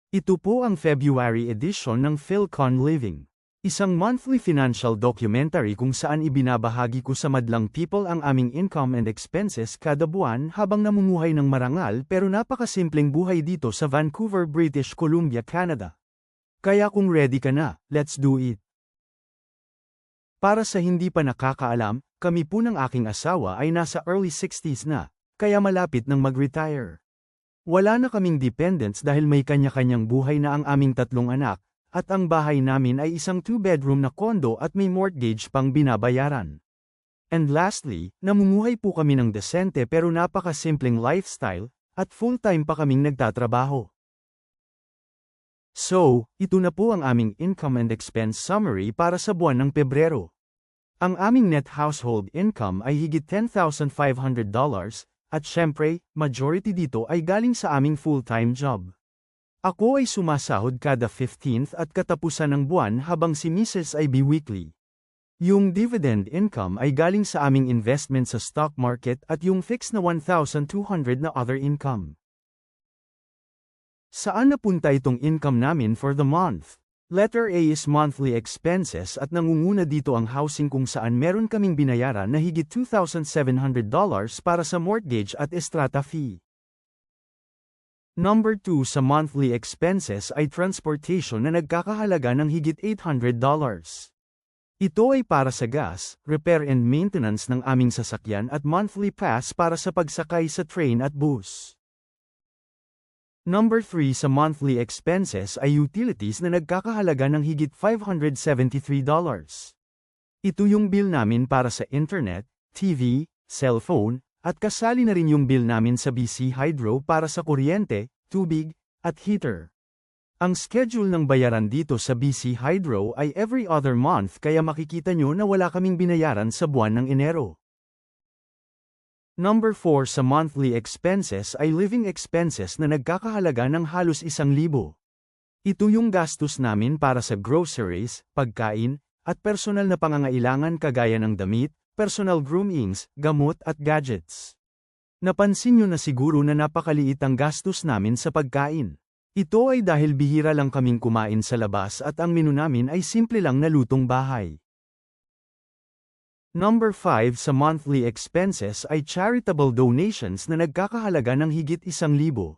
Ito po ang February edition ng PhilCon Living. Isang monthly financial documentary kung saan ibinabahagi ko sa madlang people ang aming income and expenses kada buwan habang namumuhay ng marangal pero napakasimpleng buhay dito sa Vancouver, British Columbia, Canada. Kaya kung ready ka na, let's do it! Para sa hindi pa nakakaalam, kami po ng aking asawa ay nasa early 60s na, kaya malapit nang mag-retire. Wala na kaming dependents dahil may kanya-kanyang buhay na ang aming tatlong anak, at ang bahay namin ay isang 2-bedroom na condo at may mortgage pang binabayaran. And lastly, namumuhay po kami ng desente pero napakasimpleng lifestyle, at full-time pa kaming nagtatrabaho. So, ito na po ang aming income and expense summary para sa buwan ng Pebrero. Ang aming net household income ay higit $10,500, at syempre, majority dito ay galing sa aming full-time job. Ako ay sumasahod kada 15th at katapusan ng buwan habang si Mrs. ay bi-weekly. Yung dividend income ay galing sa aming investment sa stock market at yung fixed na 1,200 na other income. Saan napunta itong income namin for the month? Letter A is monthly expenses at nangunguna dito ang housing kung saan meron kaming binayaran na higit $2,700 para sa mortgage at estrata fee. Number 2 sa monthly expenses ay transportation na nagkakahalaga ng higit $800. Ito ay para sa gas, repair and maintenance ng aming sasakyan at monthly pass para sa pagsakay sa train at bus. Number 3 sa monthly expenses ay utilities na nagkakahalaga ng higit $573. Ito yung bill namin para sa internet, TV, cellphone, at kasali na rin yung bill namin sa BC Hydro para sa kuryente, tubig, at heater. Ang schedule ng bayaran dito sa BC Hydro ay every other month kaya makikita nyo na wala kaming binayaran sa buwan ng Enero. Number 4 sa monthly expenses ay living expenses na nagkakahalaga ng halos 1,000. Ito yung gastos namin para sa groceries, pagkain, at personal na pangangailangan kagaya ng damit, personal groomings, gamot at gadgets. Napansin nyo na siguro na napakaliit ang gastos namin sa pagkain. Ito ay dahil bihira lang kaming kumain sa labas at ang menu namin ay simple lang na lutong bahay. Number 5 sa monthly expenses ay charitable donations na nagkakahalaga ng higit 1,000.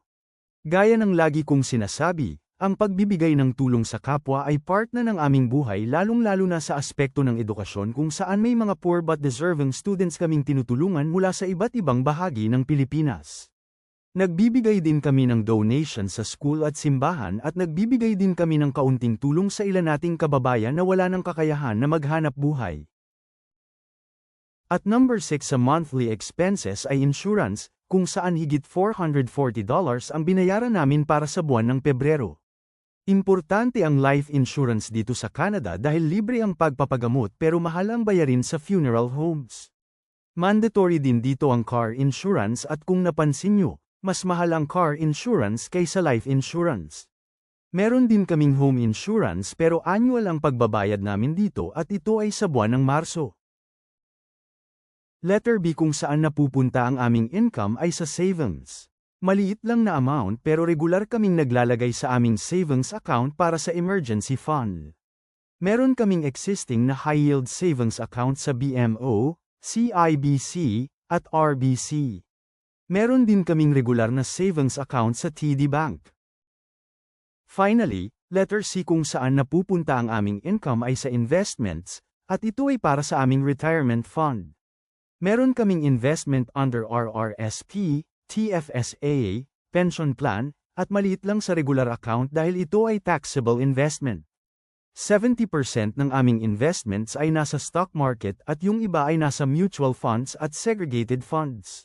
Gaya ng lagi kong sinasabi, ang pagbibigay ng tulong sa kapwa ay part na ng aming buhay lalong-lalo na sa aspekto ng edukasyon kung saan may mga poor but deserving students kaming tinutulungan mula sa iba't ibang bahagi ng Pilipinas. Nagbibigay din kami ng donation sa school at simbahan at nagbibigay din kami ng kaunting tulong sa ilan nating kababayan na wala ng kakayahan na maghanap buhay. At number 6 sa monthly expenses ay insurance, kung saan higit $440 ang binayaran namin para sa buwan ng Pebrero. Importante ang life insurance dito sa Canada dahil libre ang pagpapagamot pero mahal ang bayarin sa funeral homes. Mandatory din dito ang car insurance at kung napansin nyo, mas mahal ang car insurance kaysa life insurance. Meron din kaming home insurance pero annual ang pagbabayad namin dito at ito ay sa buwan ng Marso. Letter B kung saan napupunta ang aming income ay sa savings. Maliit lang na amount pero regular kaming naglalagay sa aming savings account para sa emergency fund. Meron kaming existing na high-yield savings account sa BMO, CIBC, at RBC. Meron din kaming regular na savings account sa TD Bank. Finally, letter C kung saan napupunta ang aming income ay sa investments, at ito ay para sa aming retirement fund. Meron kaming investment under RRSP, TFSA, pension plan, at maliit lang sa regular account dahil ito ay taxable investment. 70% ng aming investments ay nasa stock market at yung iba ay nasa mutual funds at segregated funds.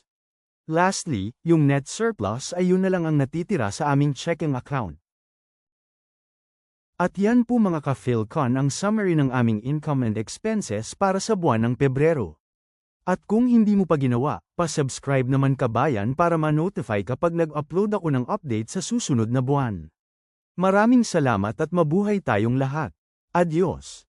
Lastly, yung net surplus ay yun na lang ang natitira sa aming checking account. At yan po mga ka-PhilCon ang summary ng aming income and expenses para sa buwan ng Pebrero. At kung hindi mo pa ginawa, pa-subscribe naman kabayan para ma-notify kapag nag-upload ako ng update sa susunod na buwan. Maraming salamat at mabuhay tayong lahat. Adios!